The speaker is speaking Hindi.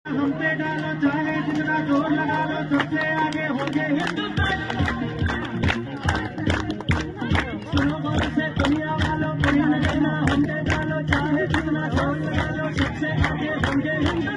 हम पे डालो चाहे जितना जोर लगा लो, सबसे आगे होंगे हिंदुस्तान। सुनो गौर से दुनिया वालों, कोई न कहना हम पे डालो चाहे जितना जोर लगा लो, सबसे आगे होंगे हिंदुस्तान।